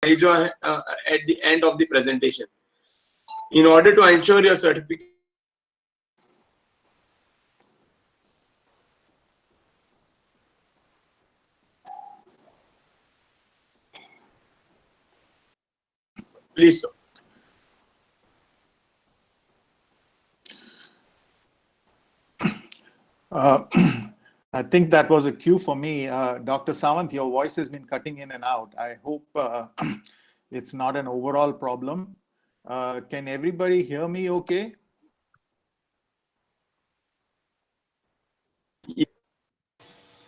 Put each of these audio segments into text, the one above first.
at the end of the presentation. In order to ensure your certificate, please, sir. I think that was a cue for me. Dr. Sawant, your voice has been cutting in and out. I hope it's not an overall problem. Can everybody hear me okay?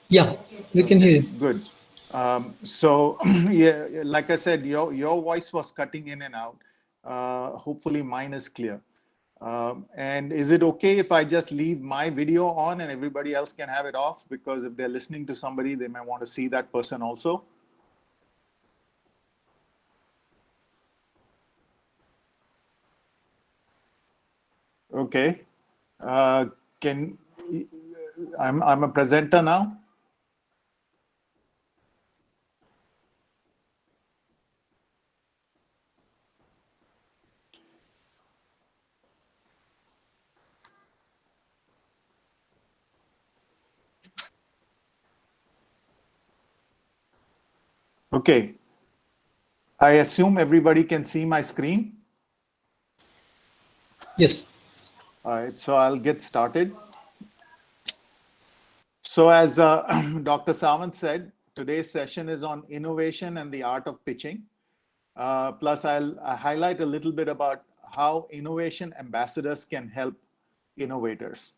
Yeah, we can hear you. Good. So yeah, like I said, your voice was cutting in and out. Hopefully mine is clear. And is it okay if I just leave my video on and everybody else can have it off? Because if they're listening to somebody, they may want to see that person also. Okay. Can I'm a presenter now. Okay. I assume everybody can see my screen. Yes. All right, so I'll get started. So as Dr. Sawant said, today's session is on innovation and the art of pitching. Plus, I'll highlight a little bit about how innovation ambassadors can help innovators.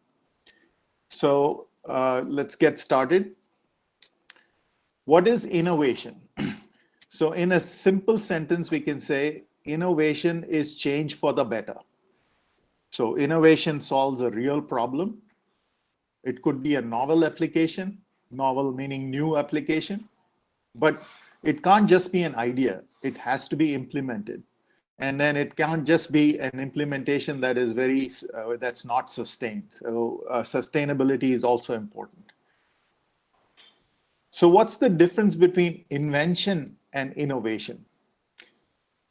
So let's get started. What is innovation? So in a simple sentence, we can say innovation is change for the better. So innovation solves a real problem. It could be a novel application, novel meaning new application, but it can't just be an idea. It has to be implemented. And then it can't just be an implementation that is that's not sustained. So sustainability is also important. So what's the difference between invention and innovation?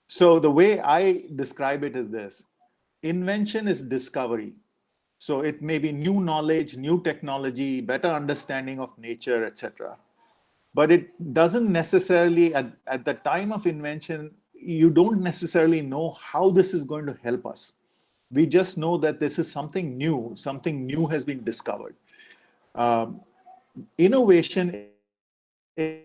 So the way I describe it is this. Invention is discovery. So it may be new knowledge, new technology, better understanding of nature, etc. But it doesn't necessarily, at the time of invention, you don't necessarily know how this is going to help us. We just know that this is something new has been discovered. Innovation is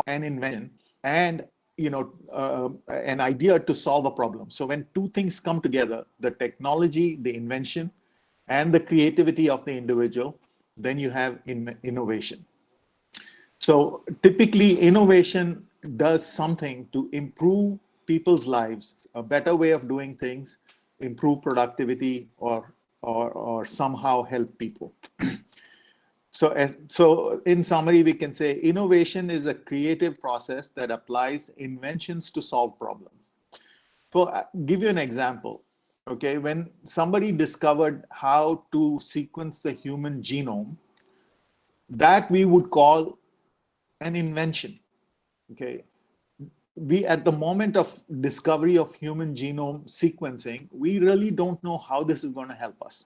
an invention and an idea to solve a problem. So when two things come together, the technology, the invention, and the creativity of the individual, then you have innovation. So typically innovation does something to improve people's lives, a better way of doing things, improve productivity, or somehow help people. So in summary, we can say innovation is a creative process that applies inventions to solve problems. Give you an example, okay, when somebody discovered how to sequence the human genome, that we would call an invention, okay? We, at the moment of discovery of human genome sequencing, we really don't know how this is going to help us.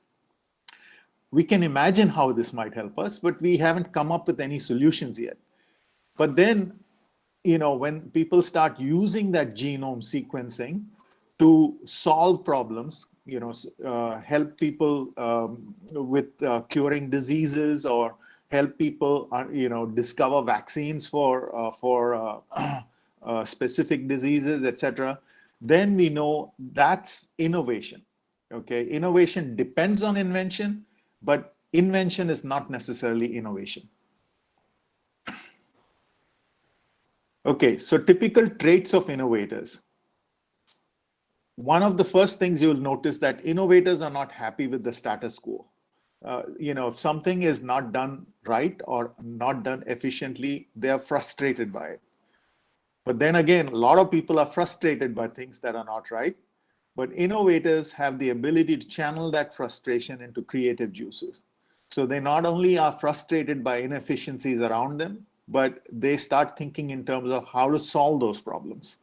We can imagine how this might help us, but we haven't come up with any solutions yet. But then, when people start using that genome sequencing to solve problems, help people with curing diseases or help people, discover vaccines for specific diseases, etc., then we know that's innovation. Okay, innovation depends on invention, but invention is not necessarily innovation. Okay, so typical traits of innovators. One of the first things you'll notice that innovators are not happy with the status quo. If something is not done right or not done efficiently, they are frustrated by it. But then again, a lot of people are frustrated by things that are not right. But innovators have the ability to channel that frustration into creative juices. So they not only are frustrated by inefficiencies around them, but they start thinking in terms of how to solve those problems.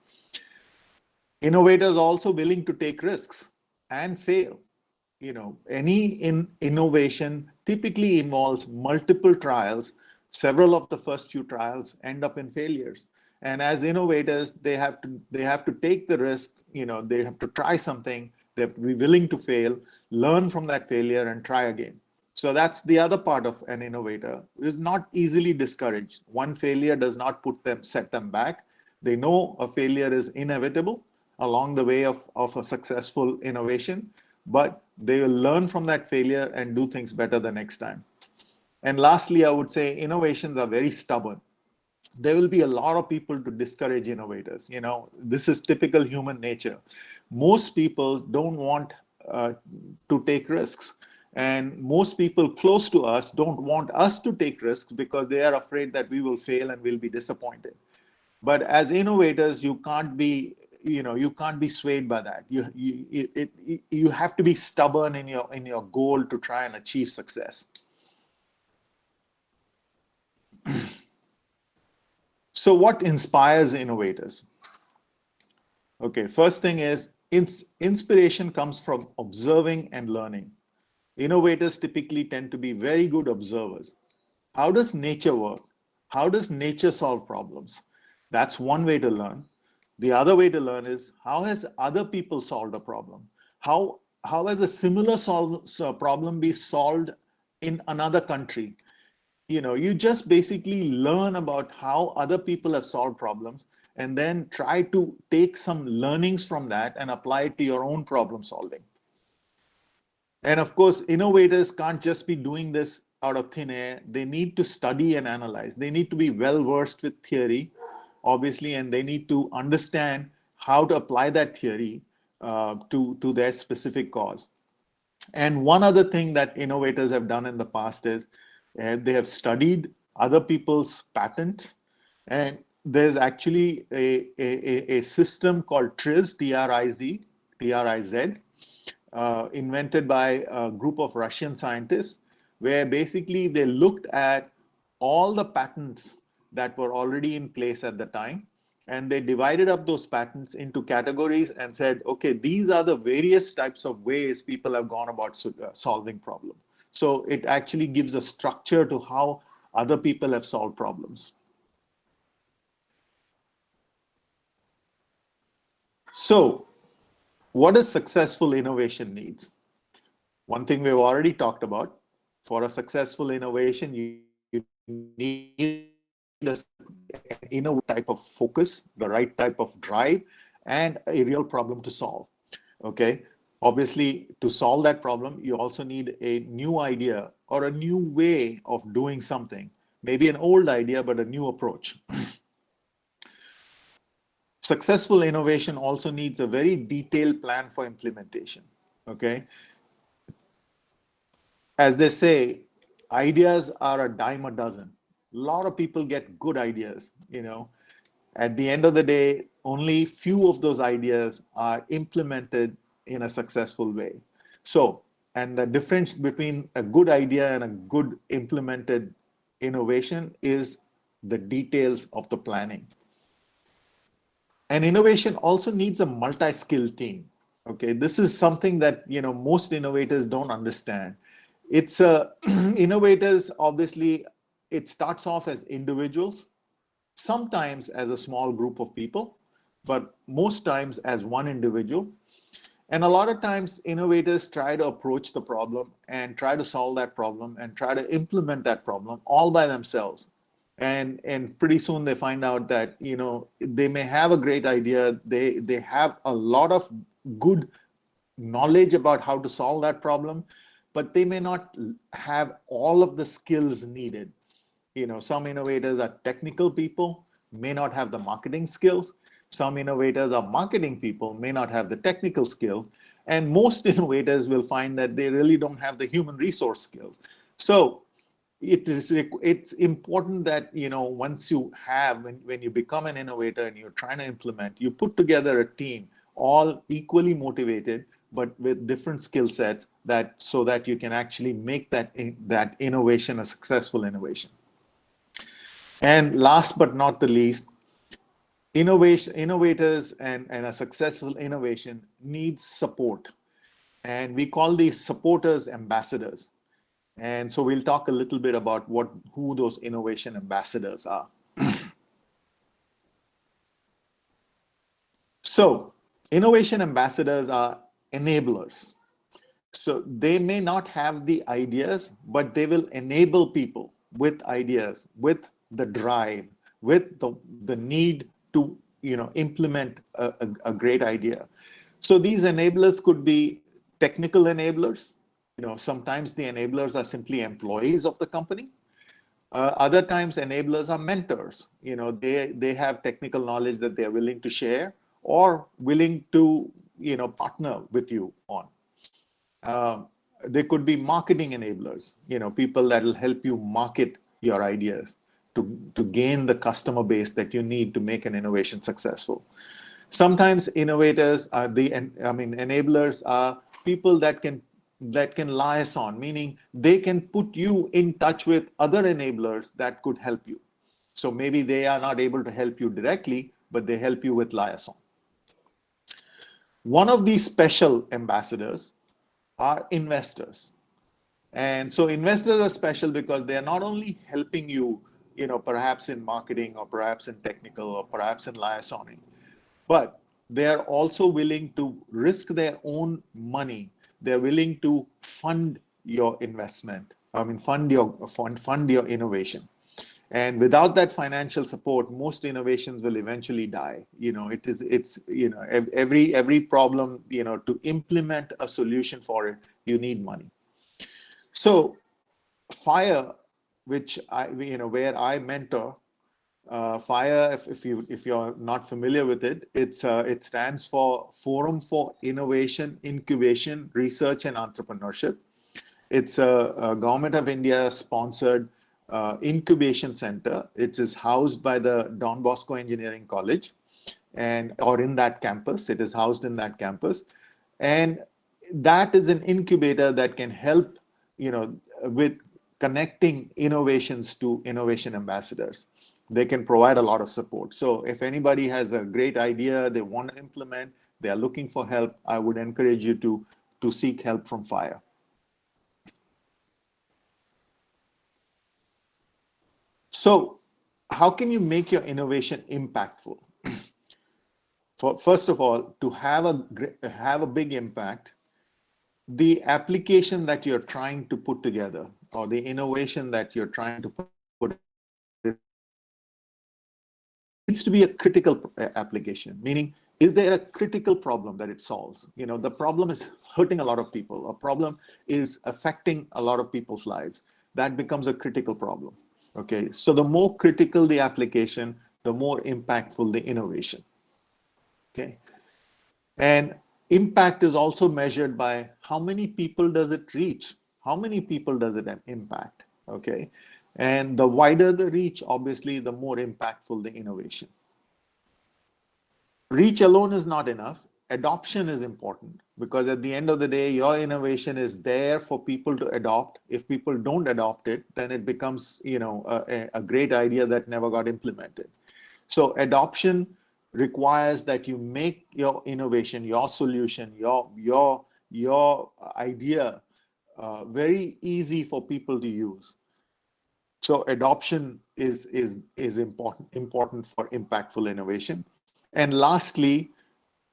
Innovators are also willing to take risks and fail. Any innovation typically involves multiple trials. Several of the first few trials end up in failures. And as innovators, they have to take the risk, they have to try something, they have to be willing to fail, learn from that failure and try again. So that's the other part of an innovator, is not easily discouraged. One failure does not set them back. They know a failure is inevitable along the way of a successful innovation, but they will learn from that failure and do things better the next time. And lastly, I would say innovations are very stubborn. There will be a lot of people to discourage innovators. This is typical human nature. Most people don't want to take risks. And most people close to us don't want us to take risks because they are afraid that we will fail and we'll be disappointed. But as innovators, you can't be swayed by that. You have to be stubborn in your goal to try and achieve success. So what inspires innovators? Okay, first thing is inspiration comes from observing and learning. Innovators typically tend to be very good observers. How does nature work? How does nature solve problems? That's one way to learn. The other way to learn is how has other people solved a problem? How has a similar problem been solved in another country? You just basically learn about how other people have solved problems and then try to take some learnings from that and apply it to your own problem solving. And of course, innovators can't just be doing this out of thin air. They need to study and analyze. They need to be well versed with theory, obviously, and they need to understand how to apply that theory to their specific cause. And one other thing that innovators have done in the past is they have studied other people's patents. And there's actually a system called TRIZ, T-R-I-Z, invented by a group of Russian scientists, where basically they looked at all the patents that were already in place at the time, and they divided up those patents into categories and said, okay, these are the various types of ways people have gone about solving problems. So it actually gives a structure to how other people have solved problems. So what does successful innovation needs? One thing we've already talked about, for a successful innovation, you need a type of focus, the right type of drive, and a real problem to solve. Okay. Obviously, to solve that problem, you also need a new idea or a new way of doing something. Maybe an old idea, but a new approach. Successful innovation also needs a very detailed plan for implementation. Okay. As they say, ideas are a dime a dozen. A lot of people get good ideas, At the end of the day, only few of those ideas are implemented in a successful way. So, and the difference between a good idea and a good implemented innovation is the details of the planning. And innovation also needs a multi-skilled team. Okay, this is something that most innovators don't understand. It's innovators, obviously, it starts off as individuals, sometimes as a small group of people, but most times as one individual. And a lot of times innovators try to approach the problem and try to solve that problem and try to implement that problem all by themselves. And pretty soon they find out that, they may have a great idea. They have a lot of good knowledge about how to solve that problem, but they may not have all of the skills needed. Some innovators are technical people, may not have the marketing skills. Some innovators are marketing people, may not have the technical skill. And most innovators will find that they really don't have the human resource skills. So it's important that, once you have, when you become an innovator and you're trying to implement, you put together a team, all equally motivated, but with different skill sets, so that you can actually make that innovation a successful innovation. And last but not the least, innovators and a successful innovation needs support. And we call these supporters ambassadors. And so we'll talk a little bit about who those innovation ambassadors are. So innovation ambassadors are enablers. So they may not have the ideas, but they will enable people with ideas, with the drive, with the need to implement a great idea. So these enablers could be technical enablers. Sometimes the enablers are simply employees of the company. Other times enablers are mentors. They have technical knowledge that they're willing to share or willing to partner with you on. They could be marketing enablers, people that will help you market your ideas to gain the customer base that you need to make an innovation successful. Sometimes enablers are people that can liaison, meaning they can put you in touch with other enablers that could help you. So maybe they are not able to help you directly, but they help you with liaison. One of these special ambassadors are investors. And so investors are special because they are not only helping you, perhaps in marketing or perhaps in technical or perhaps in liaisoning, but they are also willing to risk their own money. They're willing to fund your investment. Fund your innovation. And without that financial support, most innovations will eventually die. Every problem, to implement a solution for it, you need money. So FIRE, which where I mentor, FIRE, if you're not familiar with it, it stands for Forum for Innovation, Incubation, Research and Entrepreneurship. It's a Government of India sponsored incubation center. It is housed by the Don Bosco Engineering College, or in that campus. It is housed in that campus, and that is an incubator that can help with connecting innovations to innovation ambassadors. They can provide a lot of support. So if anybody has a great idea they want to implement, they are looking for help, I would encourage you to seek help from FIRE. So how can you make your innovation impactful? First of all, to have a big impact, the application that you're trying to put together or the innovation that you're trying to put needs to be a critical application, meaning is there a critical problem that it solves? The problem is hurting a lot of people. A problem is affecting a lot of people's lives. That becomes a critical problem. Okay, so the more critical the application, the more impactful the innovation. Okay, and impact is also measured by how many people does it reach? How many people does it impact? Okay, and the wider the reach, obviously, the more impactful the innovation. Reach alone is not enough. Adoption is important because at the end of the day, your innovation is there for people to adopt. If people don't adopt it, then it becomes, a great idea that never got implemented. So adoption requires that you make your innovation, your solution, your idea very easy for people to use. So adoption is important for impactful innovation. And lastly,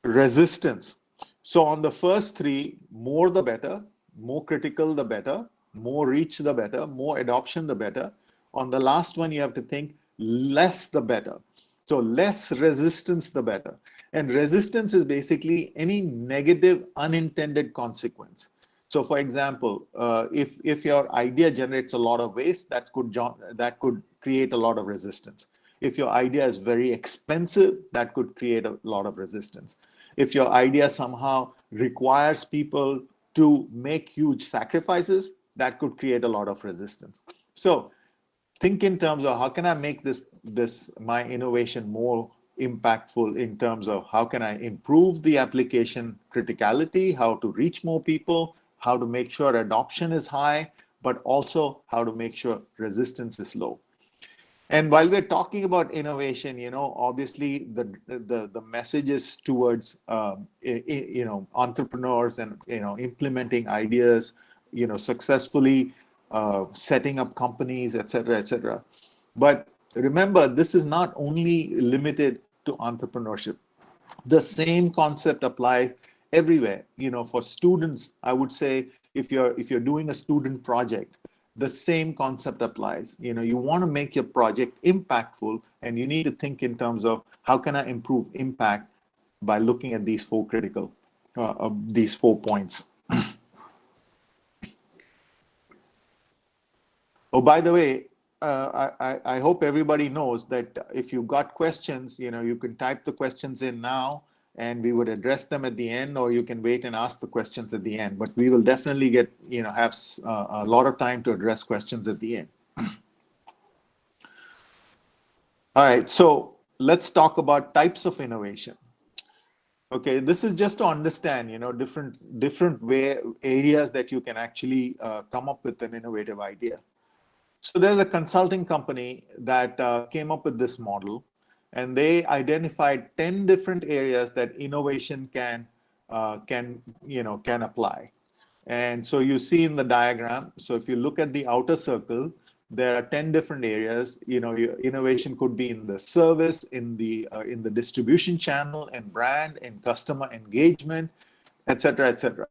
resistance. So on the first three, more the better, more critical the better, more reach the better, more adoption the better. On the last one, you have to think less the better. So less resistance the better. And resistance is basically any negative unintended consequence. So for example, if your idea generates a lot of waste, that could create a lot of resistance. If your idea is very expensive, that could create a lot of resistance. If your idea somehow requires people to make huge sacrifices, that could create a lot of resistance. So think in terms of how can I make my innovation more impactful in terms of how can I improve the application criticality, how to reach more people, how to make sure adoption is high, but also how to make sure resistance is low. And while we're talking about innovation, obviously the message is towards entrepreneurs and implementing ideas, successfully setting up companies, etc., etc. But remember, this is not only limited to entrepreneurship. The same concept applies everywhere. For students, I would say if you're doing a student project, the same concept applies. You want to make your project impactful, and you need to think in terms of how can I improve impact by looking at these 4 points. Oh, by the way, I hope everybody knows that if you got questions, you can type the questions in now and we would address them at the end, or you can wait and ask the questions at the end. But we will definitely have a lot of time to address questions at the end. All right, so let's talk about types of innovation. Okay, this is just to understand, different areas that you can actually come up with an innovative idea. So there's a consulting company that came up with this model, and they identified 10 different areas that innovation can apply. And so you see in the diagram, so if you look at the outer circle, there are 10 different areas. Your innovation could be in the service, in the distribution channel, and brand, and customer engagement, etc., etc.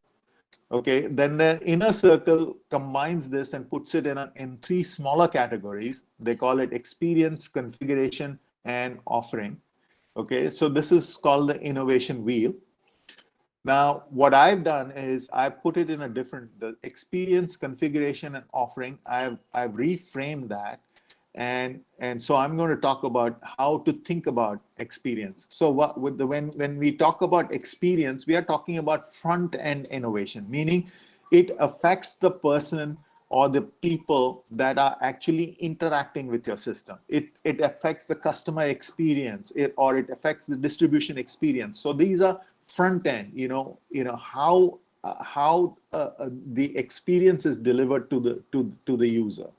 Okay, then the inner circle combines this and puts it in 3 smaller categories. They call it experience, configuration, and offering. Okay, so this is called the innovation wheel. Now, what I've done is I put it in the experience, configuration, and offering. I've reframed that. And so I'm going to talk about how to think about experience. So when we talk about experience, we are talking about front-end innovation, meaning it affects the person or the people that are actually interacting with your system. It affects the customer experience, or it affects the distribution experience. So these are front-end, how the experience is delivered to the user.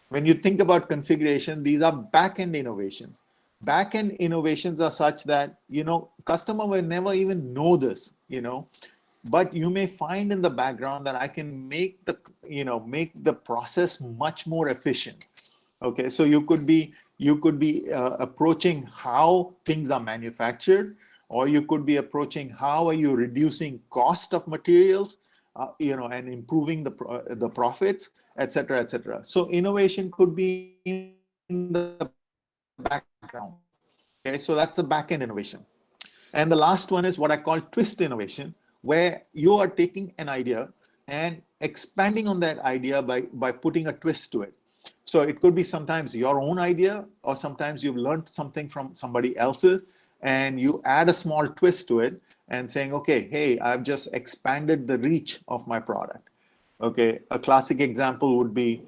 When you think about configuration, these are back-end innovations. Back-end innovations are such that, customer will never even know this, but you may find in the background that I can make the process much more efficient. Okay, so you could be approaching how things are manufactured, or you could be approaching how are you reducing cost of materials, and improving the profits, etc., etc. So innovation could be in the background. Okay, so that's the back-end innovation. And the last one is what I call twist innovation, where you are taking an idea and expanding on that idea by putting a twist to it. So it could be sometimes your own idea, or sometimes you've learned something from somebody else's, and you add a small twist to it and saying, okay, hey, I've just expanded the reach of my product. Okay, a classic example would be,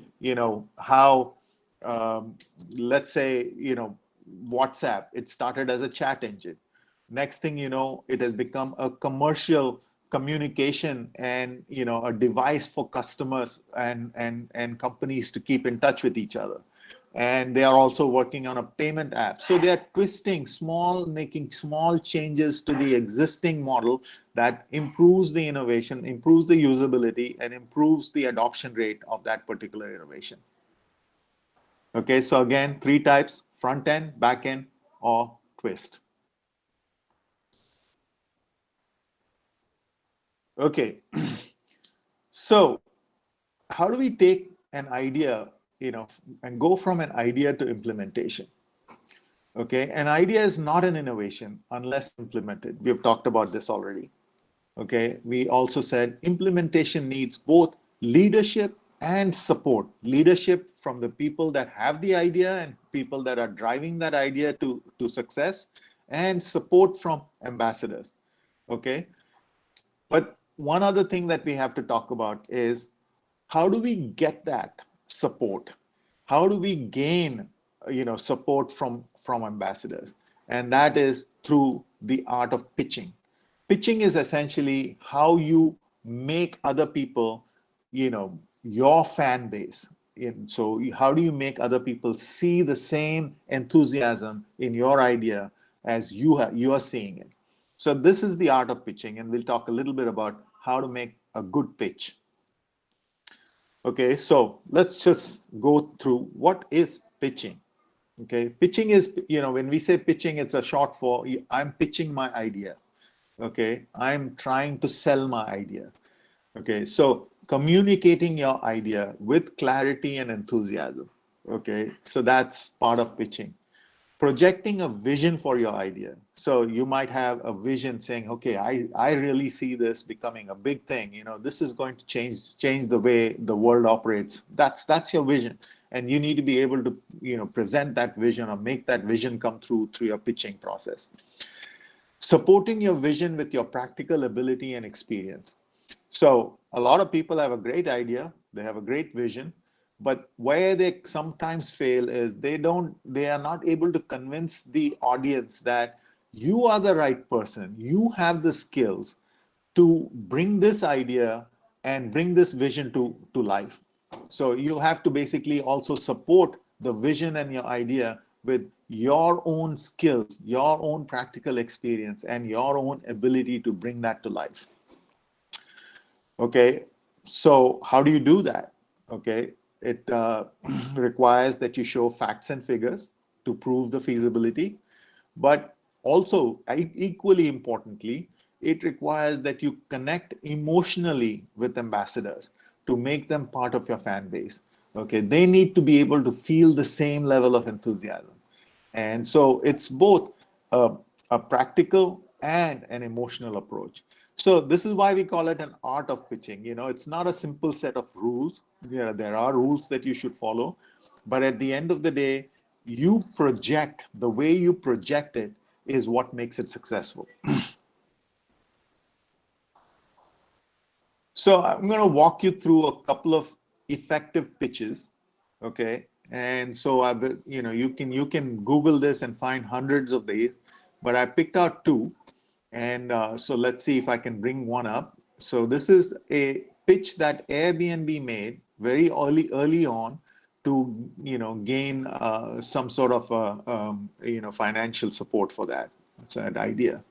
how, let's say, WhatsApp, it started as a chat engine. Next thing you know, it has become a commercial communication and a device for customers and companies to keep in touch with each other. And they are also working on a payment app. So they are making small changes to the existing model that improves the innovation, improves the usability, and improves the adoption rate of that particular innovation. Okay, so again, 3 types: front end, back end, or twist. Okay, so how do we take an idea, and go from an idea to implementation? Okay, an idea is not an innovation unless implemented. We have talked about this already. Okay, we also said implementation needs both leadership and support. Leadership from the people that have the idea and people that are driving that idea to success, and support from ambassadors. Okay, but one other thing that we have to talk about is, how do we get that support? How do we gain support from ambassadors? And that is through the art of pitching. Pitching is essentially how you make other people, your fan base, So how do you make other people see the same enthusiasm in your idea as you are seeing it? So this is the art of pitching, and we'll talk a little bit about how to make a good pitch. Okay, so let's just go through what is pitching. Okay, pitching is, when we say pitching, it's a short for I'm pitching my idea. Okay, I'm trying to sell my idea. Okay, so communicating your idea with clarity and enthusiasm. Okay, so that's part of pitching. Projecting a vision for your idea. So you might have a vision saying, okay, I really see this becoming a big thing. This is going to change the way the world operates. That's your vision. And you need to be able to, present that vision or make that vision come through your pitching process. Supporting your vision with your practical ability and experience. So a lot of people have a great idea, they have a great vision, but where they sometimes fail is they are not able to convince the audience that you are the right person, you have the skills to bring this idea and bring this vision to life. So you have to basically also support the vision and your idea with your own skills, your own practical experience, and your own ability to bring that to life. Okay, so how do you do that? Okay, it requires that you show facts and figures to prove the feasibility, but also, equally importantly, it requires that you connect emotionally with ambassadors to make them part of your fan base. Okay, they need to be able to feel the same level of enthusiasm. And so it's both a practical and an emotional approach. So this is why we call it an art of pitching. It's not a simple set of rules. There are rules that you should follow, but at the end of the day, the way you project it is what makes it successful. So I'm going to walk you through a couple of effective pitches. Okay, and so you can Google this and find hundreds of these, but I picked out two, and so let's see if I can bring one up. So this is a pitch that Airbnb made very early on to gain some sort of financial support for that. That's that idea.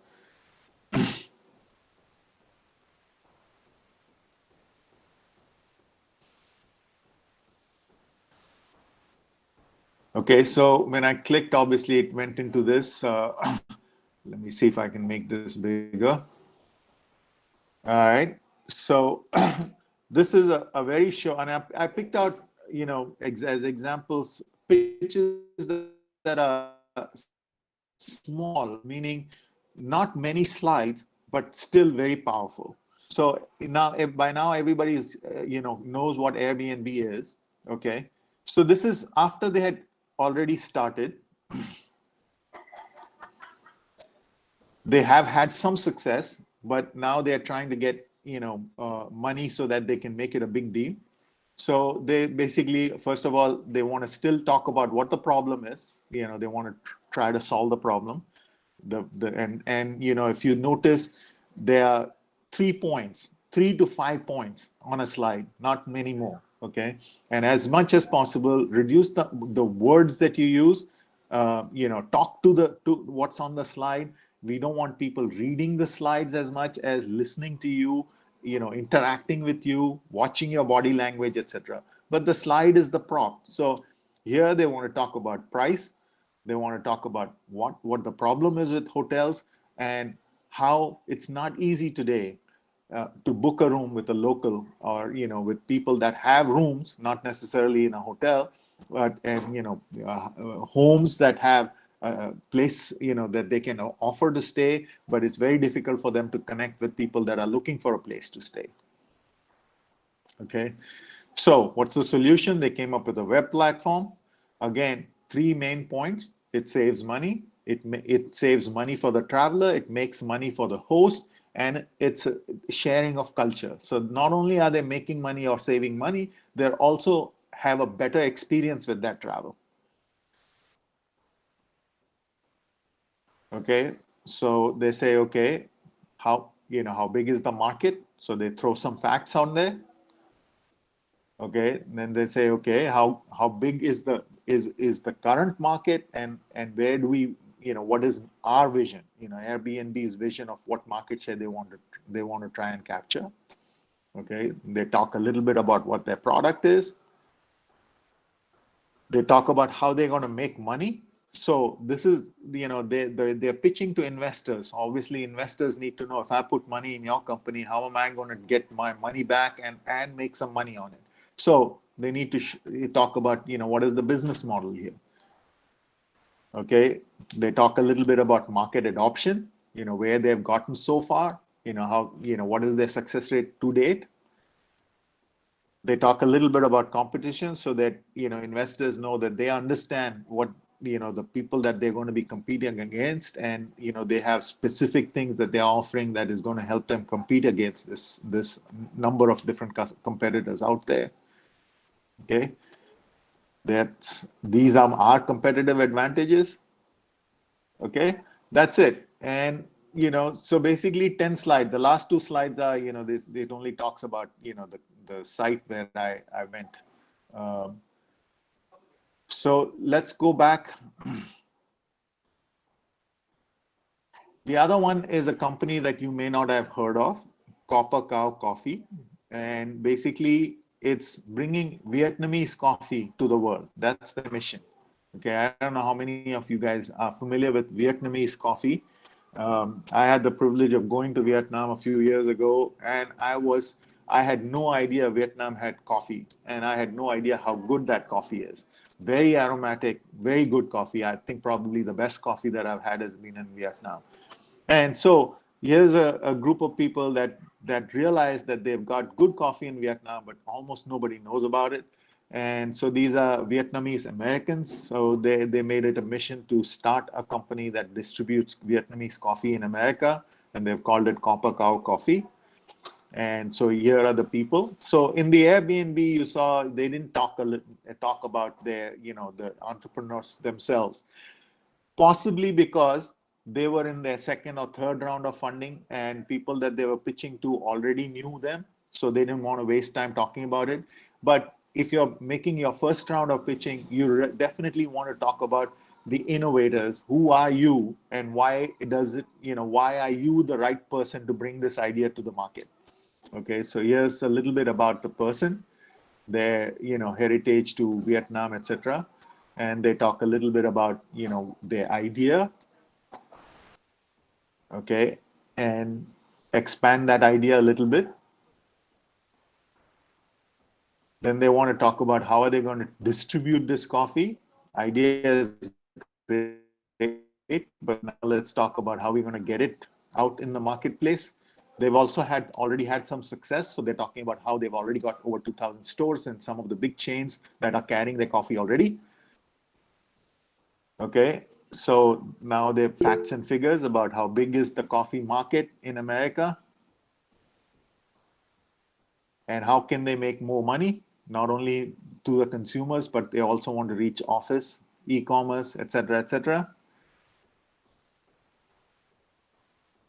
Okay, so when I clicked, obviously it went into this. Let me see if I can make this bigger. All right, so this is a very short, and I picked out, as examples, pitches that are small, meaning not many slides, but still very powerful. So by now everybody is, knows what Airbnb is. Okay, so this is after they had already started. They have had some success, but now they're trying to get money so that they can make it a big deal. So they basically, first of all, they want to still talk about what the problem is. They want to try to solve the problem. And if you notice, there are 3 points, 3 to 5 points on a slide, not many more. Okay, and as much as possible, reduce the words that you use. Talk to what's on the slide. We don't want people reading the slides as much as listening to you, interacting with you, watching your body language, etc. But the slide is the prop. So here they want to talk about price. They want to talk about what the problem is with hotels and how it's not easy today to book a room with a local or with people that have rooms, not necessarily in a hotel, but homes that have a place that they can offer to stay, but it's very difficult for them to connect with people that are looking for a place to stay. Okay, so what's the solution? They came up with a web platform. Again, 3 main points. It saves money. It saves money for the traveler. It makes money for the host, and it's a sharing of culture. So not only are they making money or saving money, they also have a better experience with that travel. Okay, so they say, okay, how big is the market? So they throw some facts on there. Okay, then they say, okay, how big is the current market, and where do we, what is our vision, Airbnb's vision of what market share they want to try and capture. Okay, they talk a little bit about what their product is. They talk about how they're going to make money. So this is, they're pitching to investors. Obviously, investors need to know, if I put money in your company, how am I going to get my money back and make some money on it? So they need to talk about, what is the business model here? Okay, they talk a little bit about market adoption, where they've gotten so far, how, what is their success rate to date. They talk a little bit about competition, so that investors know that they understand what the people that they're going to be competing against, and they have specific things that they're offering that is going to help them compete against this number of different competitors out there. Okay, these are our competitive advantages. Okay, that's it. And so basically 10 slides. The last 2 slides are, this, it only talks about the site where I went. So let's go back. The other one is a company that you may not have heard of, Copper Cow Coffee. And basically it's bringing Vietnamese coffee to the world. That's the mission. Okay, I don't know how many of you guys are familiar with Vietnamese coffee. I had the privilege of going to Vietnam a few years ago, and I had no idea Vietnam had coffee, and I had no idea how good that coffee is. Very aromatic, very good coffee. I think probably the best coffee that I've had has been in Vietnam. And so here's a group of people that realize that they've got good coffee in Vietnam, but almost nobody knows about it. And so these are Vietnamese Americans. So they made it a mission to start a company that distributes Vietnamese coffee in America, and they've called it Copper Cow Coffee. And so here are the people. So in the Airbnb, you saw they didn't talk about their, the entrepreneurs themselves, possibly because they were in their second or third round of funding, and people that they were pitching to already knew them, so they didn't want to waste time talking about it. But if you're making your first round of pitching, you definitely want to talk about the innovators. Who are you, and why does it, why are you the right person to bring this idea to the market? Okay, so here's a little bit about the person, their heritage to Vietnam, etc. And they talk a little bit about their idea. Okay, and expand that idea a little bit. Then they want to talk about how are they going to distribute this coffee. Idea is great, but now let's talk about how we're going to get it out in the marketplace. They've also already had some success, so they're talking about how they've already got over 2,000 stores and some of the big chains that are carrying their coffee already. Okay, so now they have facts and figures about how big is the coffee market in America, and how can they make more money, not only to the consumers, but they also want to reach office, e-commerce, etc., etc.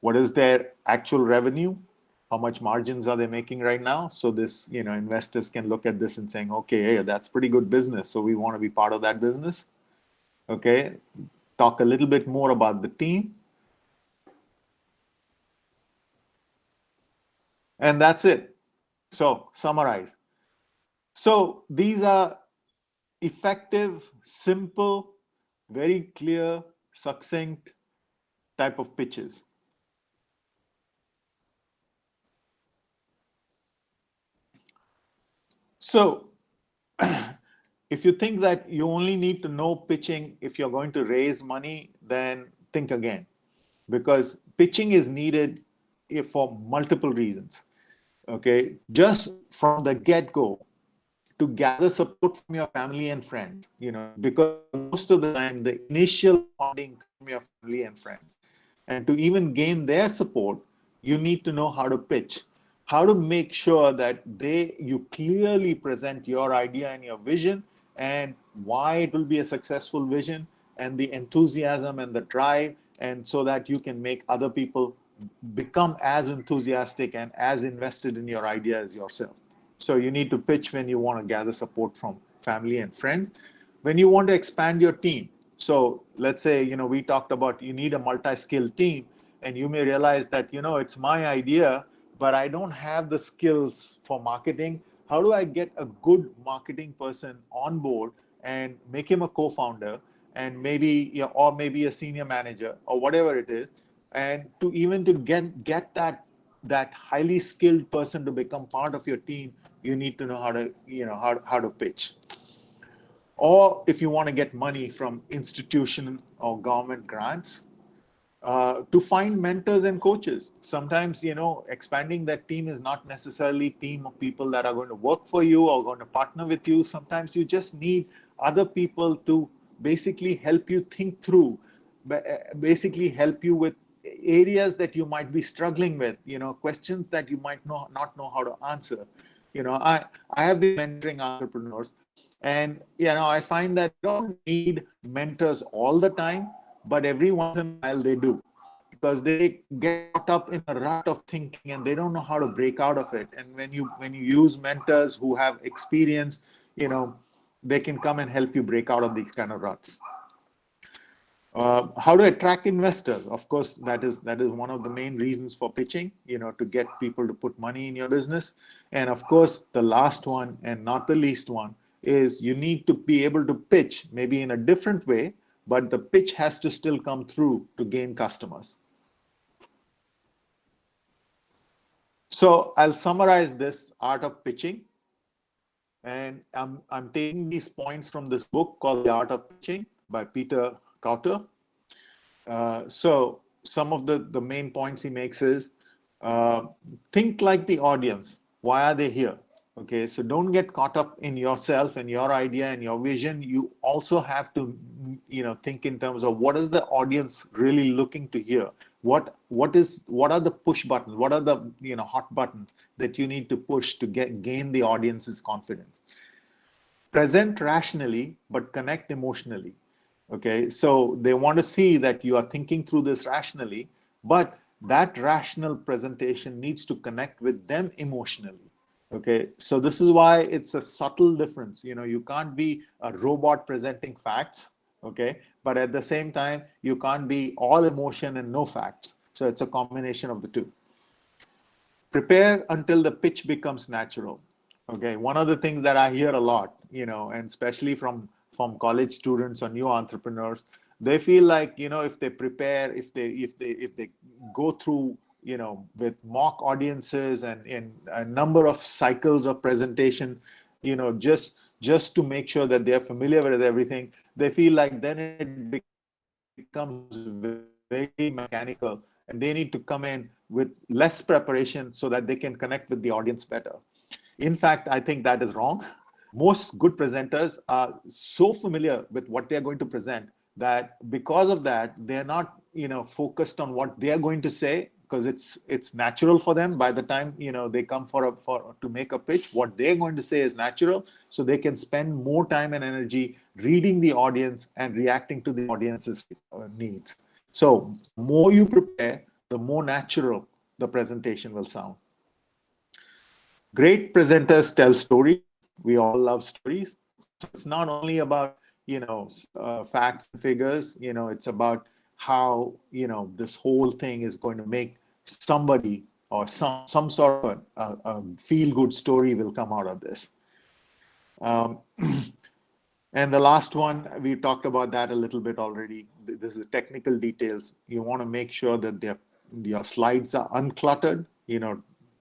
What is their actual revenue? How much margins are they making right now? So this, investors can look at this and saying, okay, hey, that's pretty good business, so we want to be part of that business. Okay, talk a little bit more about the team. And that's it. So summarize. So these are effective, simple, very clear, succinct type of pitches. So if you think that you only need to know pitching if you're going to raise money, then think again, because pitching is needed for multiple reasons. Okay, just from the get-go, to gather support from your family and friends, because most of the time the initial funding comes from your family and friends. And to even gain their support, you need to know how to pitch, how to make sure that you clearly present your idea and your vision, and why it will be a successful vision, and the enthusiasm and the drive, and so that you can make other people become as enthusiastic and as invested in your idea as yourself. So you need to pitch when you want to gather support from family and friends. When you want to expand your team, so let's say, we talked about you need a multi-skilled team, and you may realize that, it's my idea, but I don't have the skills for marketing. How do I get a good marketing person on board and make him a co-founder, and maybe, or maybe a senior manager or whatever it is, and to get that highly skilled person to become part of your team, you need to know how to, how to pitch. Or if you want to get money from institution or government grants, to find mentors and coaches. Sometimes, expanding that team is not necessarily a team of people that are going to work for you or going to partner with you. Sometimes you just need other people to basically help you think through, basically help you with areas that you might be struggling with, questions that you might not know how to answer. I have been mentoring entrepreneurs, and I find that you don't need mentors all the time, but every once in a while they do, because they get caught up in a rut of thinking and they don't know how to break out of it. And when you use mentors who have experience, they can come and help you break out of these kind of ruts. How to attract investors? Of course, that is one of the main reasons for pitching, to get people to put money in your business. And of course, the last one and not the least one is you need to be able to pitch maybe in a different way, but the pitch has to still come through to gain customers. So I'll summarize this art of pitching. And I'm taking these points from this book called The Art of Pitching by Peter Cauter. So some of the main points he makes is, think like the audience. Why are they here? Okay, so don't get caught up in yourself and your idea and your vision. You also have to, think in terms of what is the audience really looking to hear? What are the push buttons? What are the hot buttons that you need to push to gain the audience's confidence? Present rationally, but connect emotionally. Okay, so they want to see that you are thinking through this rationally, but that rational presentation needs to connect with them emotionally. Okay, so this is why it's a subtle difference. You can't be a robot presenting facts, okay, but at the same time, you can't be all emotion and no facts. So it's a combination of the two. Prepare until the pitch becomes natural. Okay, one of the things that I hear a lot, and especially from college students or new entrepreneurs, they feel like, if they prepare, if they go through, with mock audiences and a number of cycles of presentation, just to make sure that they are familiar with everything, they feel like then it becomes very mechanical, and they need to come in with less preparation so that they can connect with the audience better. In fact, I think that is wrong. Most good presenters are so familiar with what they're going to present that because of that, they're not, focused on what they're going to say, because it's natural for them. By the time, they come to make a pitch, what they're going to say is natural. So they can spend more time and energy reading the audience and reacting to the audience's needs. So the more you prepare, the more natural the presentation will sound. Great presenters tell stories. We all love stories. So it's not only about, facts and figures, it's about how, this whole thing is going to make somebody or some sort of a feel-good story will come out of this. And the last one, we talked about that a little bit already. This is technical details. You want to make sure that your slides are uncluttered,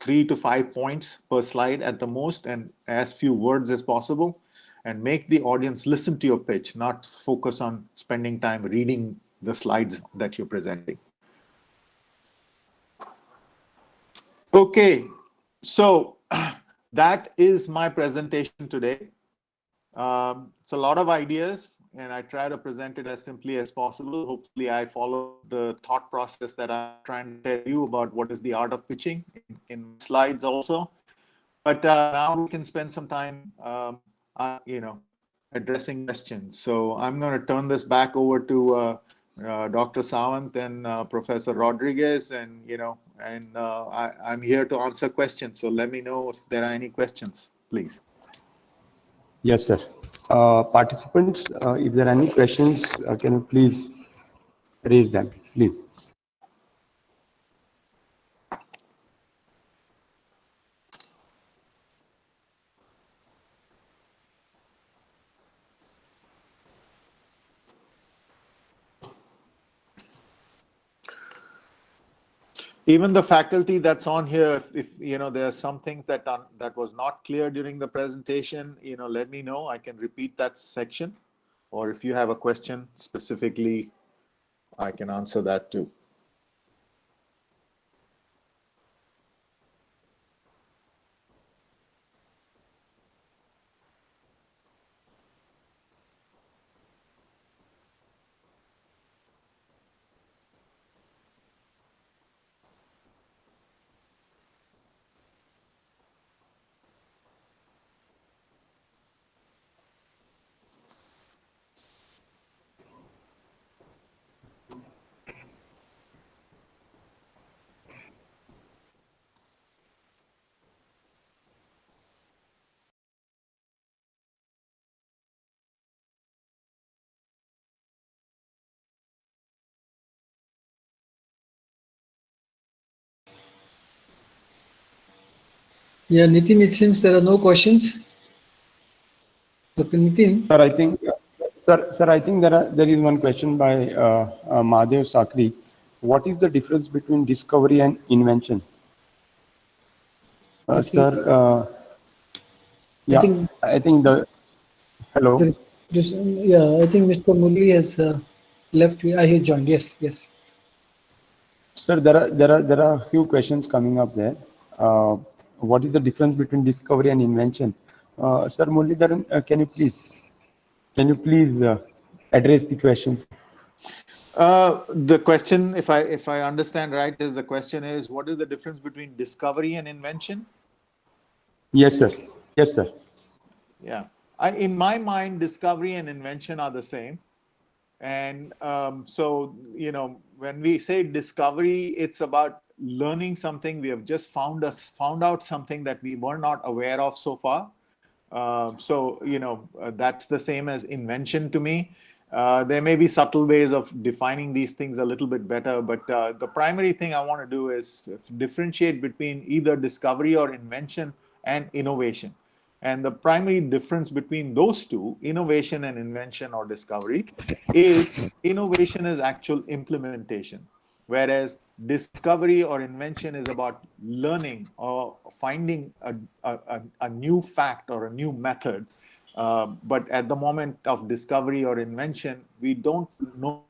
3 to 5 points per slide at the most, and as few words as possible, and make the audience listen to your pitch, not focus on spending time reading the slides that you're presenting. Okay, so that is my presentation today. It's a lot of ideas, and I try to present it as simply as possible. Hopefully, I follow the thought process that I'm trying to tell you about what is the art of pitching in slides also. But now we can spend some time, addressing questions. So I'm going to turn this back over to Dr. Sawant and Professor Rodriguez, and I'm here to answer questions. So let me know if there are any questions, please. Yes, sir. Participants, if there are any questions, can you please raise them, please? Even the faculty that's on here, if there are some things that was not clear during the presentation, let me know. I can repeat that section, or if you have a question specifically, I can answer that too. Yeah, Nitin, it seems there are no questions. Dr. Nitin? Sir, I think there is one question by Mahadev Sakri. What is the difference between discovery and invention? Sir, yeah, I think the hello. I think Mr. Murli has left. He joined. Yes, yes. Sir, there are a few questions coming up there. What is the difference between discovery and invention? Sir Muralidharan, can you please address the questions? The question, if I understand right, is the question is, what is the difference between discovery and invention? Yes, sir. Yes, sir. Yeah. In my mind, discovery and invention are the same. And so, when we say discovery, it's about learning something. We have just found out something that we were not aware of so far. That's the same as invention to me. There may be subtle ways of defining these things a little bit better, but the primary thing I want to do is differentiate between either discovery or invention and innovation. And the primary difference between those two, innovation and invention or discovery, is innovation is actual implementation, whereas discovery or invention is about learning or finding a new fact or a new method. But at the moment of discovery or invention, we don't know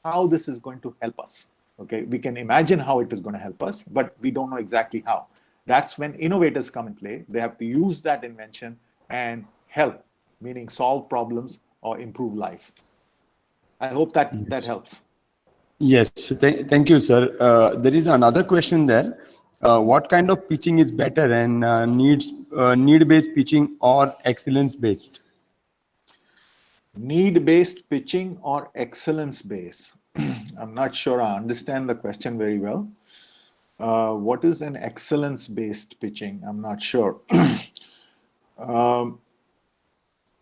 how this is going to help us. Okay, we can imagine how it is going to help us, but we don't know exactly how. That's when innovators come in play. They have to use that invention and help, meaning solve problems or improve life. I hope that helps. Yes, thank you, sir. There is another question there. What kind of pitching is better, and need-based pitching or excellence-based? Need-based pitching or excellence-based? I'm not sure I understand the question very well. What is an excellence-based pitching? I'm not sure.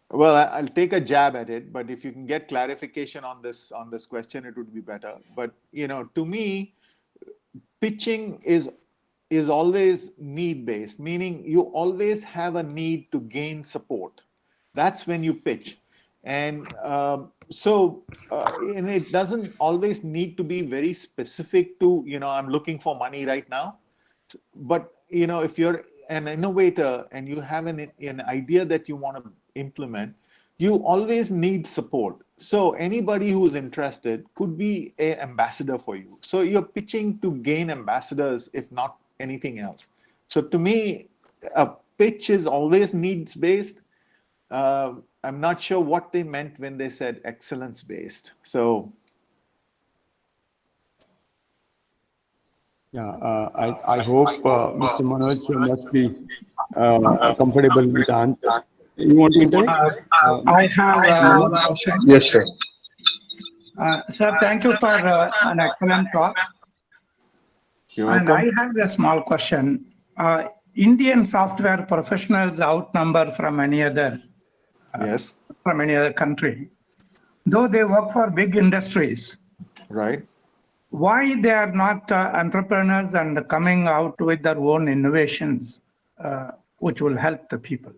Well, I'll take a jab at it, but if you can get clarification on this question, it would be better. But to me, pitching is always need-based, meaning you always have a need to gain support. That's when you pitch. And and it doesn't always need to be very specific to, I'm looking for money right now. But, if you're an innovator and you have an idea that you want to implement, you always need support. So anybody who's interested could be an ambassador for you. So you're pitching to gain ambassadors, if not anything else. So to me, a pitch is always needs-based. I'm not sure what they meant when they said excellence-based. So yeah, I hope Mr. Manoj must be comfortable with the answer. You want to interact? I have one question. Yes, sir. Sir, thank you for an excellent talk. You're And welcome. I have a small question. Indian software professionals outnumber from any other Yes, country. Though they work for big industries, right. why they are not entrepreneurs and coming out with their own innovations, which will help the people?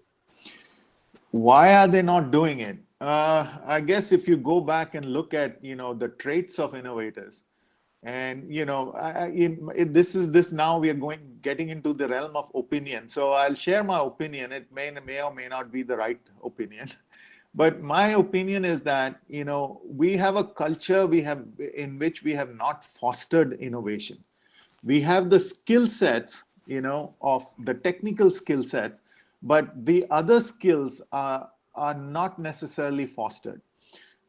Why are they not doing it? I guess if you go back and look at, the traits of innovators, and this now we are getting into the realm of opinion. So I'll share my opinion. It may or may not be the right opinion, but my opinion is that we have a culture in which we have not fostered innovation. We have the skill sets, of the technical skill sets, but the other skills are not necessarily fostered.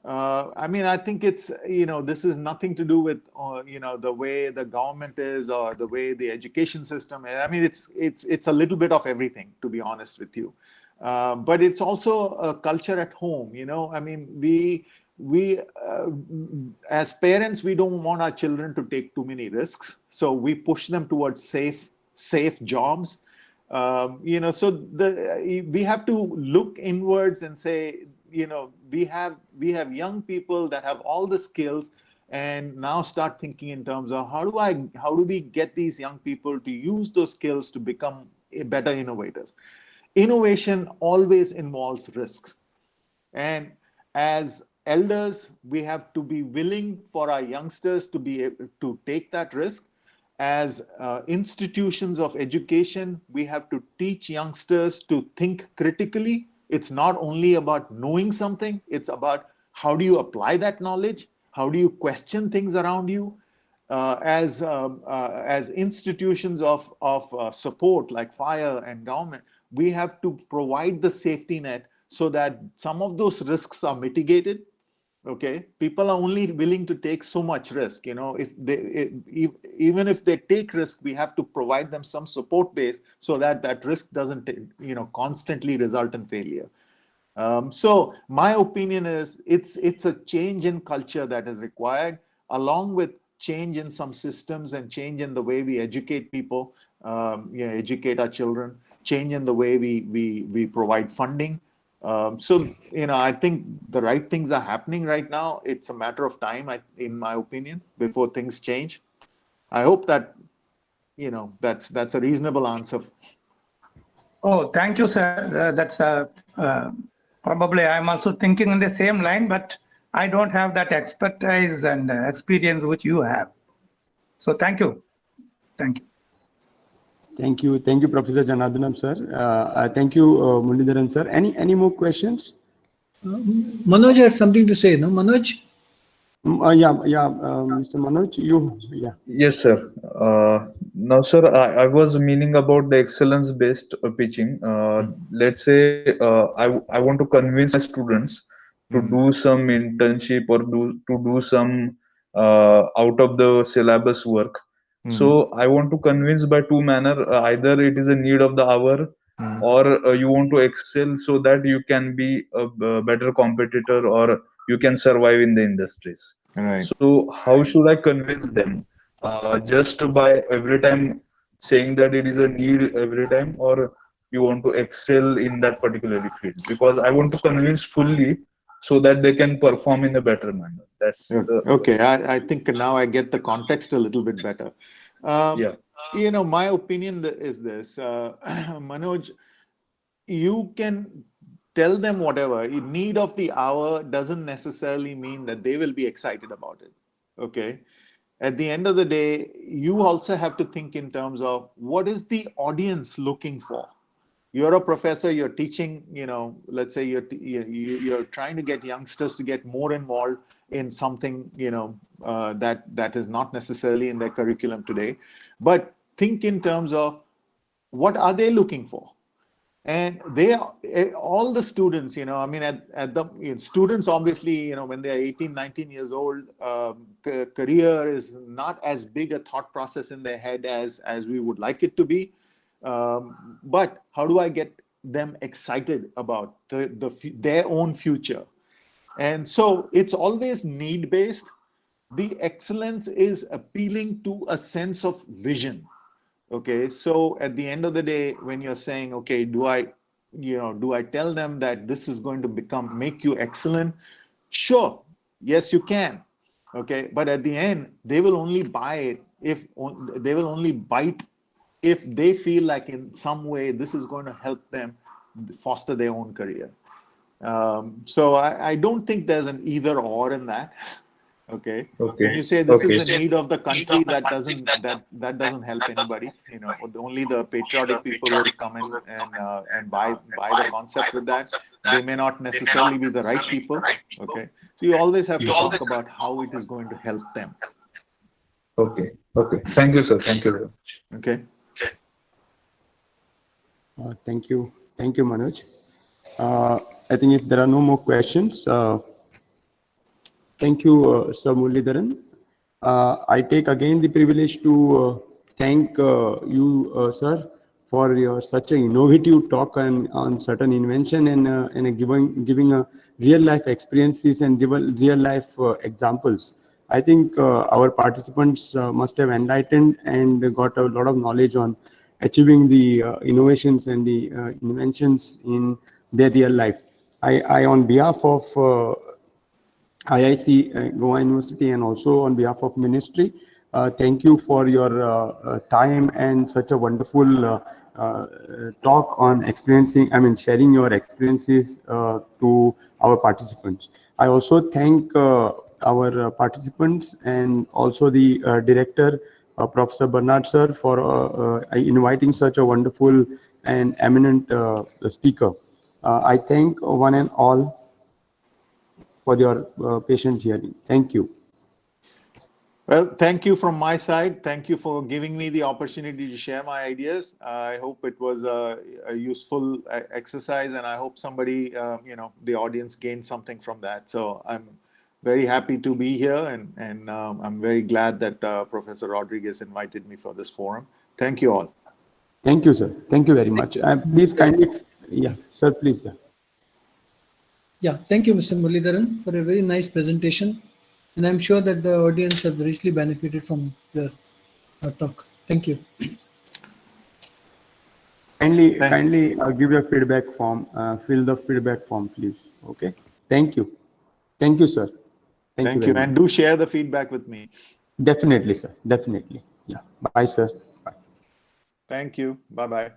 I think it's, this is nothing to do with, the way the government is or the way the education system is. I mean, it's a little bit of everything, to be honest with you. But it's also a culture at home, I mean, we as parents, we don't want our children to take too many risks. So we push them towards safe jobs. So we have to look inwards and say, we have young people that have all the skills, and now start thinking in terms of how do we get these young people to use those skills to become better innovators. Innovation always involves risks, and as elders, we have to be willing for our youngsters to be able to take that risk. As institutions of education, we have to teach youngsters to think critically. It's not only about knowing something, it's about how do you apply that knowledge? How do you question things around you? As institutions of support like fire and government, we have to provide the safety net so that some of those risks are mitigated. Okay, people are only willing to take so much risk. Even if they take risk, we have to provide them some support base so that risk doesn't constantly result in failure. So my opinion is it's a change in culture that is required, along with change in some systems and change in the way we educate people, educate our children, change in the way we provide funding. I think the right things are happening right now. It's a matter of time, in my opinion, before things change. I hope that that's a reasonable answer. Oh, thank you, sir. That's probably I'm also thinking in the same line, but I don't have that expertise and experience which you have. So thank you. Thank you. Thank you, Professor Janardhanam, sir. Thank you, Muralidharan, sir. Any more questions? Manoj had something to say, no? Manoj? Mr. Manoj, yeah. Yes, sir. Now, sir, I was meaning about the excellence-based pitching. Let's say I want to convince my students to do some internship or to do some out of the syllabus work. So I want to convince by two manner. Either it is a need of the hour, or you want to excel so that you can be a better competitor or you can survive in the industries. Right. So how should I convince them? Just by every time saying that it is a need every time, or you want to excel in that particular field? Because I want to convince fully so that they can perform in a better manner. That's okay. I think now I get the context a little bit better. yeah. My opinion is this, Manoj. You can tell them whatever. Need of the hour doesn't necessarily mean that they will be excited about it. Okay. At the end of the day, you also have to think in terms of what is the audience looking for. You're a professor, you're teaching, let's say you're trying to get youngsters to get more involved in something, that is not necessarily in their curriculum today. But think in terms of what are they looking for? And all the students, at the students, obviously, when they're 18, 19 years old, career is not as big a thought process in their head as we would like it to be. But how do I get them excited about their own future. And so it's always need-based. The excellence is appealing to a sense of vision. Okay, so at the end of the day, when you're saying, okay, do I tell them that this is going to make you excellent? Sure, yes, you can. Okay, but at the end, they will only buy it if they will only bite if they feel like in some way this is going to help them foster their own career. So I don't think there's an either or in that. Okay. When you say this is the need of the country, that doesn't help anybody. Only the patriotic people would come in and buy the concept with that. They may not necessarily be the right people. Okay. So you always have to talk about how it is going to help them. Okay. Thank you, sir. Thank you very much. Okay. Thank you, Manoj. I think if there are no more questions, thank you, Sir Muralidharan. I take again the privilege to thank you, sir, for your such an innovative talk on certain invention and giving a real life experiences and real life examples. I think our participants must have enlightened and got a lot of knowledge on achieving the innovations and the inventions in their real life. I on behalf of IIC Goa University and also on behalf of Ministry, thank you for your time and such a wonderful talk on sharing your experiences to our participants. I also thank our participants and also the director, Professor Bernard sir, for inviting such a wonderful and eminent speaker. I thank one and all for your patient hearing. Thank you. Well, thank you from my side. Thank you for giving me the opportunity to share my ideas. I hope it was a useful exercise, and I hope somebody, the audience gained something from that. So I'm very happy to be here, and I'm very glad that Professor Rodriguez invited me for this forum. Thank you all. Thank you, sir. Thank you very much. Please kindly, sir, please. Yeah, thank you, Mr. Muralidharan, for a very nice presentation. And I'm sure that the audience have richly benefited from your talk. Thank you. Kindly give your feedback form, fill the feedback form, please. Okay. Thank you. Thank you, sir. Thank you. And do share the feedback with me. Definitely, sir. Definitely. Yeah. Bye, sir. Bye. Thank you. Bye-bye.